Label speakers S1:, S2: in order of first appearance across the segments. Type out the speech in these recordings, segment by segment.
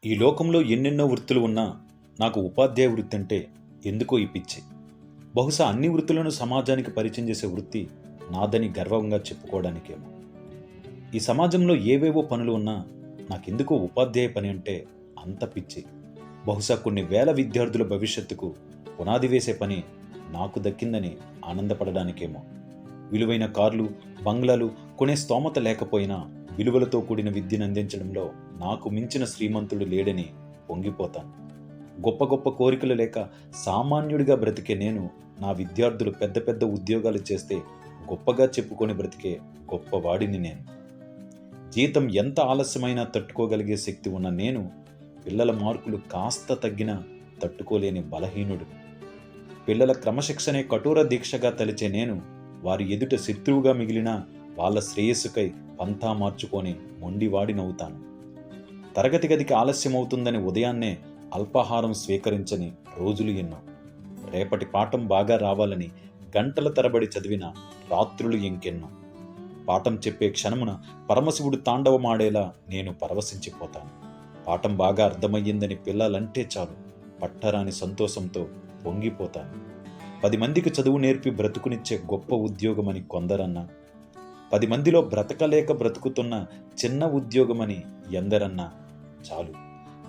S1: ఈ లోకంలో ఎన్నెన్నో వృత్తులు ఉన్నా నాకు ఉపాధ్యాయ వృత్తి అంటే ఎందుకో ఈ పిచ్చి. బహుశా అన్ని వృత్తులను సమాజానికి పరిచయం చేసే వృత్తి నాదని గర్వంగా చెప్పుకోవడానికేమో. ఈ సమాజంలో ఏవేవో పనులు ఉన్నా నాకెందుకో ఉపాధ్యాయ పని అంటే అంత పిచ్చి. బహుశా కొన్ని వేల విద్యార్థుల భవిష్యత్తుకు పునాది వేసే పని నాకు దక్కిందని ఆనందపడడానికేమో. విలువైన కార్లు, బంగ్లాలు కొనే స్తోమత లేకపోయినా విలువలతో కూడిన విద్యను అందించడంలో నాకు మించిన శ్రీమంతుడు లేడని పొంగిపోతాను. గొప్ప గొప్ప కోరికలు లేక సామాన్యుడిగా బ్రతికే నేను నా విద్యార్థులు పెద్ద పెద్ద ఉద్యోగాలు చేస్తే గొప్పగా చెప్పుకొని బ్రతికే గొప్పవాడిని నేను. జీతం ఎంత ఆలస్యమైనా తట్టుకోగలిగే శక్తి ఉన్న నేను పిల్లల మార్కులు కాస్త తగ్గినా తట్టుకోలేని బలహీనుడు. పిల్లల క్రమశిక్షణే కఠోర దీక్షగా తలిచే నేను వారి ఎదుట శత్రువుగా మిగిలినా వాళ్ళ శ్రేయస్సుకై పంతా మార్చుకొని మొండివాడినవుతాను. తరగతి గదికి ఆలస్యమవుతుందని ఉదయాన్నే అల్పాహారం స్వీకరించని రోజులు ఎన్నో. రేపటి పాఠం బాగా రావాలని గంటల తరబడి చదివిన రాత్రులు ఇంకెన్నో. పాఠం చెప్పే క్షణమున పరమశివుడు తాండవమాడేలా నేను పరవశించిపోతాను. పాఠం బాగా అర్థమయ్యిందని పిల్లలంటే చాలు పట్టరాని సంతోషంతో పొంగిపోతాను. 10 మందికి చదువు నేర్పి బ్రతుకునిచ్చే గొప్ప ఉద్యోగమని కొందరన్నా, 10 మందిలో బ్రతకలేక బ్రతుకుతున్న చిన్న ఉద్యోగమని ఎందరన్నా చాలు.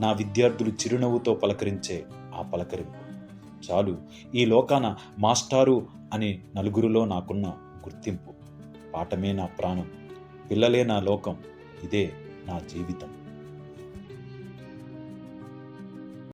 S1: నా విద్యార్థులు చిరునవ్వుతో పలకరించే ఆ పలకరింపు చాలు. ఈ లోకాన మాస్టారు అనే నలుగురిలో నాకున్న గుర్తింపు. పాఠమే నా ప్రాణం, పిల్లలే నా లోకం, ఇదే నా జీవితం.